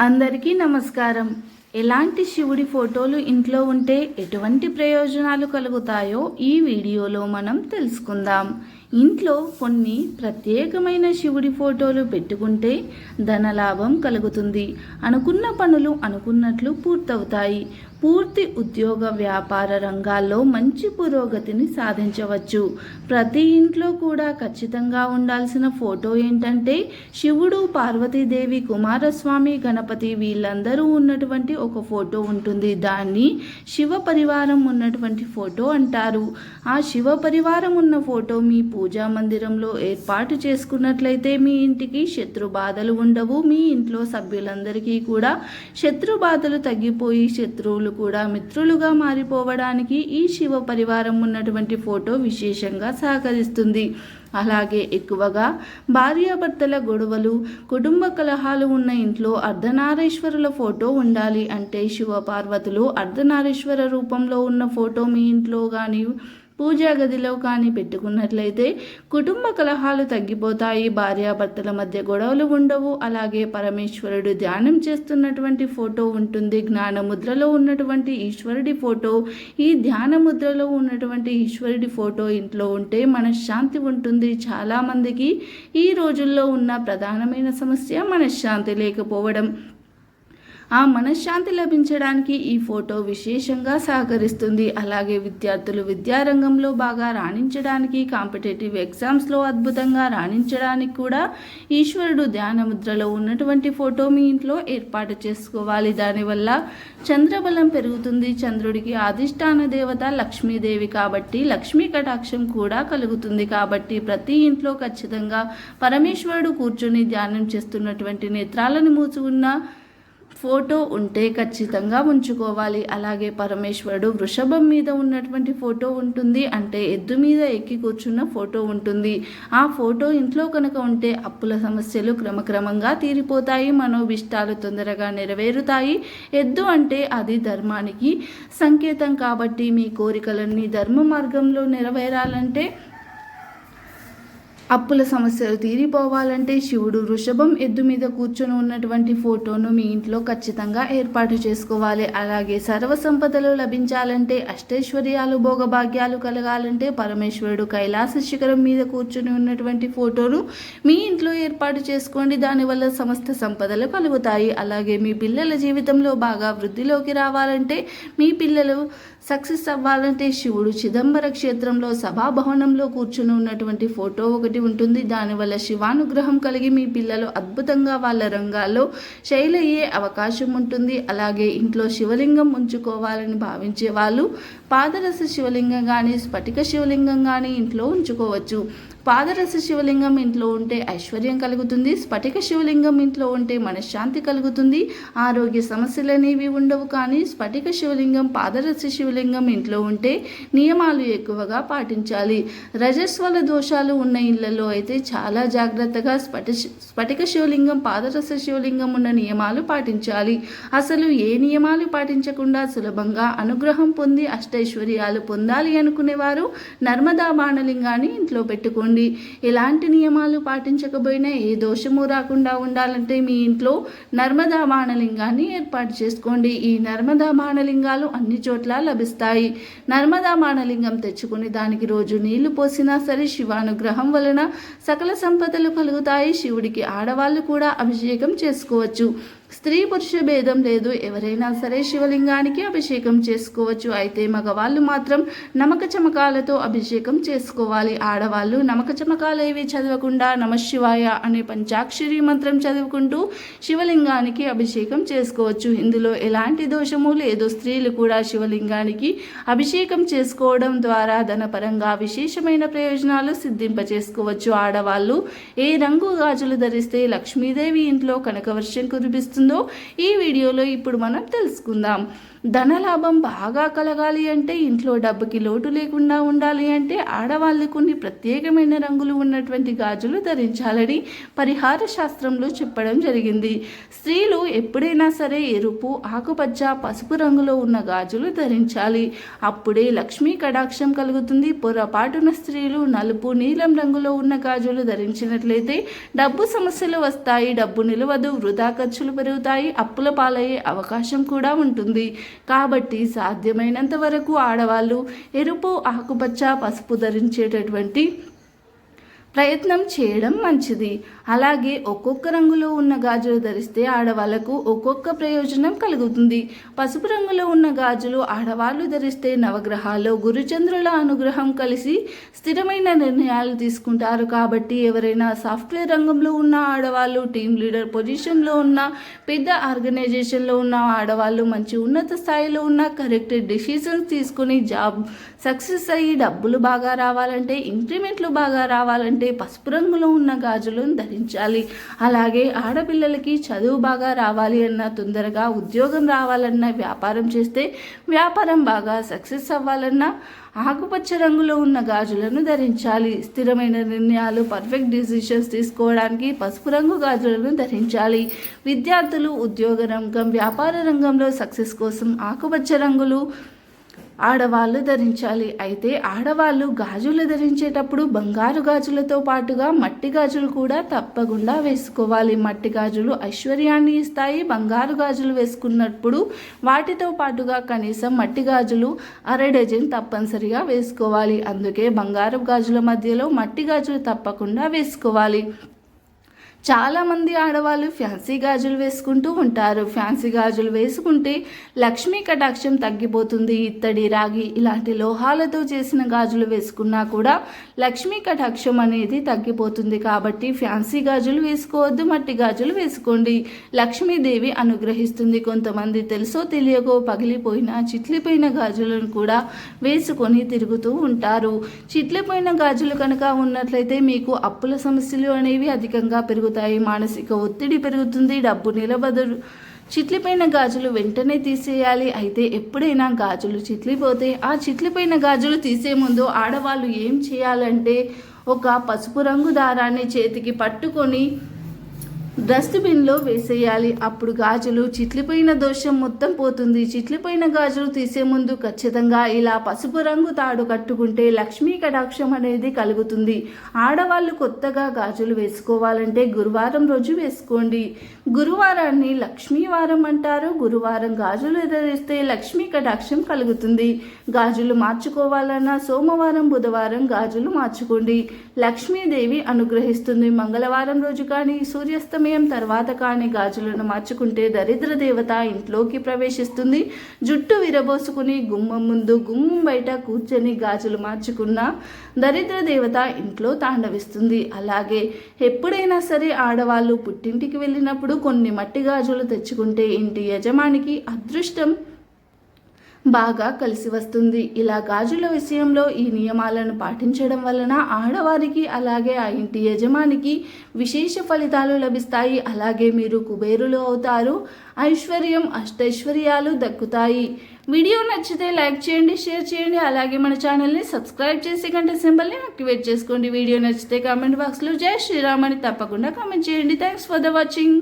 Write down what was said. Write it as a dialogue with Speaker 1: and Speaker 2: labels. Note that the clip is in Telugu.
Speaker 1: అందరికీ నమస్కారం. ఎలాంటి శివుడి ఫోటోలు ఇంట్లో ఉంటే ఎటువంటి ప్రయోజనాలు కలుగుతాయో ఈ వీడియోలో మనం తెలుసుకుందాం. ఇంట్లో కొన్ని ప్రత్యేకమైన శివుడి ఫోటోలు పెట్టుకుంటే ధనలాభం కలుగుతుంది. అనుకున్న పనులు అనుకున్నట్లు పూర్తవుతాయి. పూర్తి ఉద్యోగ వ్యాపార రంగాల్లో మంచి పురోగతిని సాధించవచ్చు. ప్రతి ఇంట్లో కూడా ఖచ్చితంగా ఉండాల్సిన ఫోటో ఏంటంటే శివుడు, పార్వతీదేవి, కుమారస్వామి, గణపతి వీళ్ళందరూ ఉన్నటువంటి ఒక ఫోటో ఉంటుంది. దాన్ని శివ పరివారం ఉన్నటువంటి ఫోటో అంటారు. ఆ శివ పరివారం ఉన్న ఫోటో మీ పూజా మందిరంలో ఏర్పాటు చేసుకున్నట్లయితే మీ ఇంటికి శత్రు బాధలు ఉండవు. మీ ఇంట్లో సభ్యులందరికీ కూడా శత్రు బాధలు తగ్గిపోయి శత్రువులు కూడా మిత్రులుగా మారిపోవడానికి ఈ శివ పరివారం ఉన్నటువంటి ఫోటో విశేషంగా సహకరిస్తుంది. అలాగే ఎక్కువగా భార్యాభర్తల గొడవలు, కుటుంబ కలహాలు ఉన్న ఇంట్లో అర్ధనారీశ్వరుల ఫోటో ఉండాలి. అంటే శివ పార్వతులు అర్ధనారీశ్వర రూపంలో ఉన్న ఫోటో మీ ఇంట్లో కానీ పూజా గదిలో కానీ పెట్టుకున్నట్లయితే కుటుంబ కలహాలు తగ్గిపోతాయి, భార్యాభర్తల మధ్య గొడవలు ఉండవు. అలాగే పరమేశ్వరుడు ధ్యానం చేస్తున్నటువంటి ఫోటో ఉంటుంది. జ్ఞాన ముద్రలో ఉన్నటువంటి ఈశ్వరుడి ఫోటో, ఈ ధ్యాన ముద్రలో ఉన్నటువంటి ఈశ్వరుడి ఫోటో ఇంట్లో ఉంటే మనశ్శాంతి ఉంటుంది. చాలామందికి ఈ రోజుల్లో ఉన్న ప్రధానమైన సమస్య మనశ్శాంతి లేకపోవడం. ఆ మనశ్శాంతి లభించడానికి ఈ ఫోటో విశేషంగా సహకరిస్తుంది. అలాగే విద్యార్థులు విద్యారంగంలో బాగా రాణించడానికి, కాంపిటేటివ్ ఎగ్జామ్స్లో అద్భుతంగా రాణించడానికి కూడా ఈశ్వరుడు ధ్యాన ముద్రలో ఉన్నటువంటి ఫోటో మీ ఇంట్లో ఏర్పాటు చేసుకోవాలి. దానివల్ల చంద్రబలం పెరుగుతుంది. చంద్రుడికి అధిష్టాన దేవత లక్ష్మీదేవి కాబట్టి లక్ష్మీ కటాక్షం కూడా కలుగుతుంది. కాబట్టి ప్రతి ఇంట్లో ఖచ్చితంగా పరమేశ్వరుడు కూర్చొని ధ్యానం చేస్తున్నటువంటి నేత్రాలను మూసి ఉన్న ఫోటో ఉంటే ఖచ్చితంగా ఉంచుకోవాలి. అలాగే పరమేశ్వరుడు వృషభం మీద ఉన్నటువంటి ఫోటో ఉంటుంది. అంటే ఎద్దు మీద ఎక్కి కూర్చున్న ఫోటో ఉంటుంది. ఆ ఫోటో ఇంట్లో కనుక ఉంటే అప్పుల సమస్యలు క్రమక్రమంగా తీరిపోతాయి, మనోభిష్టాలు తొందరగా నెరవేరుతాయి. ఎద్దు అంటే అది ధర్మానికి సంకేతం కాబట్టి మీ కోరికలన్నీ ధర్మ మార్గంలో నెరవేరాలంటే, అప్పుల సమస్యలు తీరిపోవాలంటే శివుడు వృషభం ఎద్దు మీద కూర్చొని ఉన్నటువంటి ఫోటోను మీ ఇంట్లో ఖచ్చితంగా ఏర్పాటు చేసుకోవాలి. అలాగే సర్వ సంపదలు లభించాలంటే, అష్టైశ్వర్యాలు భోగభాగ్యాలు కలగాలంటే పరమేశ్వరుడు కైలాస శిఖరం మీద కూర్చొని ఉన్నటువంటి ఫోటోను మీ ఇంట్లో ఏర్పాటు చేసుకోండి. దానివల్ల సమస్త సంపదలు కలుగుతాయి. అలాగే మీ పిల్లల జీవితంలో బాగా వృద్ధిలోకి రావాలంటే, మీ పిల్లలు సక్సెస్ అవ్వాలంటే శివుడు చిదంబర క్షేత్రంలో సభాభవనంలో కూర్చుని ఉన్నటువంటి ఫోటో ఒకటి ఉంటుంది. దానివల్ల శివానుగ్రహం కలిగి మీ పిల్లలు అద్భుతంగా వాళ్ళ రంగాల్లో శైలి అయ్యే అవకాశం ఉంటుంది. అలాగే ఇంట్లో శివలింగం ఉంచుకోవాలని భావించే వాళ్ళు పాదరస శివలింగం కానీ స్ఫటిక శివలింగం కానీ ఇంట్లో ఉంచుకోవచ్చు. పాదరస శివలింగం ఇంట్లో ఉంటే ఐశ్వర్యం కలుగుతుంది. స్ఫటిక శివలింగం ఇంట్లో ఉంటే మనశ్శాంతి కలుగుతుంది, ఆరోగ్య సమస్యలు అనేవి ఉండవు. కానీ స్ఫటిక శివలింగం, పాదరస శివలింగం ఇంట్లో ఉంటే నియమాలు ఎక్కువగా పాటించాలి. రజస్వల దోషాలు ఉన్న ఇళ్లలో అయితే చాలా జాగ్రత్తగా స్ఫటిక శివలింగం, పాదరస శివలింగం ఉన్న నియమాలు పాటించాలి. అసలు ఏ నియమాలు పాటించకుండా సులభంగా అనుగ్రహం పొంది అష్టైశ్వర్యాలు పొందాలి అనుకునేవారు నర్మదా బాణలింగాన్ని ఇంట్లో పెట్టుకోండి. ఎలాంటి నియమాలు పాటించకపోయినా ఏ దోషము రాకుండా ఉండాలంటే మీ ఇంట్లో నర్మదా బాణలింగాన్ని ఏర్పాటు చేసుకోండి. ఈ నర్మదా బాణలింగాలు అన్ని చోట్ల లభిస్తాయి. నర్మదా బాణలింగం తెచ్చుకుని దానికి రోజు నీళ్లు పోసినా సరే శివానుగ్రహం వలన సకల సంపదలు కలుగుతాయి. శివుడికి ఆడవాళ్ళు కూడా అభిషేకం చేసుకోవచ్చు. స్త్రీ పురుష భేదం లేదు, ఎవరైనా సరే శివలింగానికి అభిషేకం చేసుకోవచ్చు. అయితే మగవాళ్ళు మాత్రం నమక చమకాలతో అభిషేకం చేసుకోవాలి. ఆడవాళ్ళు నమక చమకాలు ఏవి చదవకుండా నమశివాయ అనే పంచాక్షరి మంత్రం చదువుకుంటూ శివలింగానికి అభిషేకం చేసుకోవచ్చు. ఇందులో ఎలాంటి దోషము లేదు. స్త్రీలు కూడా శివలింగానికి అభిషేకం చేసుకోవడం ద్వారా ధనపరంగా విశేషమైన ప్రయోజనాలు సిద్ధింపచేసుకోవచ్చు. ఆడవాళ్ళు ఏ రంగు గాజులు ధరిస్తే లక్ష్మీదేవి ఇంట్లో కనకవర్షం కురిపిస్తుంది ఈ వీడియోలో ఇప్పుడు మనం తెలుసుకుందాం. ధనలాభం బాగా కలగాలి అంటే, ఇంట్లో డబ్బుకి లోటు లేకుండా ఉండాలి అంటే ఆడవాళ్ళు కొన్ని ప్రత్యేకమైన రంగులు ఉన్నటువంటి గాజులు ధరించాలని పరిహార శాస్త్రంలో చెప్పడం జరిగింది. స్త్రీలు ఎప్పుడైనా సరే ఎరుపు, ఆకుపచ్చ, పసుపు రంగులో ఉన్న గాజులు ధరించాలి. అప్పుడే లక్ష్మీ కటాక్షం కలుగుతుంది. పొరపాటున స్త్రీలు నలుపు, నీలం రంగులో ఉన్న గాజులు ధరించినట్లయితే డబ్బు సమస్యలు వస్తాయి, డబ్బు నిలవదు, వృధా ఖర్చులు పెరుగుతాయి, అప్పుల పాలయ్యే అవకాశం కూడా ఉంటుంది. కాబట్టి సాధ్యమైనంత వరకు ఆడవాళ్ళు ఎరుపు, ఆకుపచ్చ, పసుపు ధరించేటటువంటి ప్రయత్నం చేయడం మంచిది. అలాగే ఒక్కొక్క రంగులో ఉన్న గాజులు ధరిస్తే ఆడవాళ్లకు ఒక్కొక్క ప్రయోజనం కలుగుతుంది. పసుపు రంగులో ఉన్న గాజులు ఆడవాళ్ళు ధరిస్తే నవగ్రహాల్లో గురుచంద్రుల అనుగ్రహం కలిసి స్థిరమైన నిర్ణయాలు తీసుకుంటారు. కాబట్టి ఎవరైనా సాఫ్ట్వేర్ రంగంలో ఉన్న ఆడవాళ్ళు, టీమ్ లీడర్ పొజిషన్లో ఉన్న, పెద్ద ఆర్గనైజేషన్లో ఉన్న ఆడవాళ్ళు, మంచి ఉన్నత స్థాయిలో ఉన్న, కరెక్ట్ డెసిషన్స్ తీసుకుని జాబ్ సక్సెస్ అయ్యి డబ్బులు బాగా రావాలంటే, ఇంక్రిమెంట్లు బాగా రావాలంటే పసుపు రంగులో ఉన్న గాజులను ధరించాలి. అలాగే ఆడపిల్లలకి చదువు బాగా రావాలి అన్నా, తొందరగా ఉద్యోగం రావాలన్నా, వ్యాపారం చేస్తే వ్యాపారం బాగా సక్సెస్ అవ్వాలన్నా ఆకుపచ్చ రంగులో ఉన్న గాజులను ధరించాలి. స్థిరమైన నిర్ణయాలు, పర్ఫెక్ట్ డిసిషన్స్ తీసుకోవడానికి పసుపు రంగు గాజులను ధరించాలి. విద్యార్థులు ఉద్యోగ రంగం, వ్యాపార రంగంలో సక్సెస్ కోసం ఆకుపచ్చ రంగులు ఆడవాళ్ళు ధరించాలి. అయితే ఆడవాళ్ళు గాజులు ధరించేటప్పుడు బంగారు గాజులతో పాటుగా మట్టి గాజులు కూడా తప్పకుండా వేసుకోవాలి. మట్టి గాజులు ఐశ్వర్యాన్ని ఇస్తాయి. బంగారు గాజులు వేసుకున్నప్పుడు వాటితో పాటుగా కనీసం మట్టి గాజులు 1/2 డజన్ తప్పనిసరిగా వేసుకోవాలి. అందుకే బంగారు గాజుల మధ్యలో మట్టి గాజులు తప్పకుండా వేసుకోవాలి. చాలామంది ఆడవాళ్ళు ఫ్యాన్సీ గాజులు వేసుకుంటూ ఉంటారు. ఫ్యాన్సీ గాజులు వేసుకుంటే లక్ష్మీ కటాక్షం తగ్గిపోతుంది. ఇత్తడి, రాగి ఇలాంటి లోహాలతో చేసిన గాజులు వేసుకున్నా కూడా లక్ష్మీ కటాక్షం అనేది తగ్గిపోతుంది. కాబట్టి ఫ్యాన్సీ గాజులు వేసుకోవద్దు, మట్టి గాజులు వేసుకోండి. లక్ష్మీదేవి అనుగ్రహిస్తుంది. కొంతమంది తెలుసో తెలియకో పగిలిపోయిన, చిట్లిపోయిన గాజులను కూడా వేసుకొని తిరుగుతూ ఉంటారు. చిట్లిపోయిన గాజులు కనుక ఉన్నట్లయితే మీకు అప్పుల సమస్యలు అనేవి అధికంగా పెరుగుతాయి. మానసిక ఒత్తిడి పెరుగుతుంది, డబ్బు నిలబడదు. చిట్లిపోయిన గాజులు వెంటనే తీసేయాలి. అయితే ఎప్పుడైనా గాజులు చిట్లిపోతే ఆ చిట్లిపోయిన గాజులు తీసే ముందు ఆడవాళ్ళు ఏం చేయాలంటే, ఒక పసుపు రంగు దారాన్ని చేతికి పట్టుకొని డస్ట్బిన్లో వేసేయాలి. అప్పుడు గాజులు చిట్లిపోయిన దోషం మొత్తం పోతుంది. చిట్లిపోయిన గాజులు తీసే ముందు ఖచ్చితంగా ఇలా పసుపు రంగు తాడు కట్టుకుంటే లక్ష్మీ కటాక్షం అనేది కలుగుతుంది. ఆడవాళ్ళు కొత్తగా గాజులు వేసుకోవాలంటే గురువారం రోజు వేసుకోండి. గురువారాన్ని లక్ష్మీవారం అంటారు. గురువారం గాజులు ధరిస్తే లక్ష్మీ కటాక్షం కలుగుతుంది. గాజులు మార్చుకోవాలన్నా సోమవారం, బుధవారం గాజులు మార్చుకోండి. లక్ష్మీదేవి అనుగ్రహిస్తుంది. మంగళవారం రోజు కానీ, సూర్యాస్తమయం తర్వాత కానీ గాజులను మార్చుకుంటే దరిద్ర దేవత ఇంట్లోకి ప్రవేశిస్తుంది. జుట్టు విరబోసుకుని గుమ్మం ముందు, గుమ్మం బయట కూర్చొని గాజులు మార్చుకున్న దరిద్ర దేవత ఇంట్లో తాండవిస్తుంది. అలాగే ఎప్పుడైనా సరే ఆడవాళ్ళు పుట్టింటికి వెళ్ళినప్పుడు కొన్ని మట్టి గాజులు తెచ్చుకుంటే ఇంటి యజమానికి అదృష్టం బాగా కలిసి వస్తుంది. ఇలా గాజుల విషయంలో ఈ నియమాలను పాటించడం వలన ఆడవారికి అలాగే ఆ ఇంటి యజమానికి విశేష ఫలితాలు లభిస్తాయి. అలాగే మీరు కుబేరులు అవుతారు. ఐశ్వర్యం, అష్టైశ్వర్యాలు దక్కుతాయి. వీడియో నచ్చితే లైక్ చేయండి, షేర్ చేయండి. అలాగే మన ఛానల్ని సబ్స్క్రైబ్ చేసి గంట సింబల్ని యాక్టివేట్ చేసుకోండి. వీడియో నచ్చితే కామెంట్ బాక్స్లో జై శ్రీరామ్ అని తప్పకుండా కామెంట్ చేయండి. Thanks for the watching.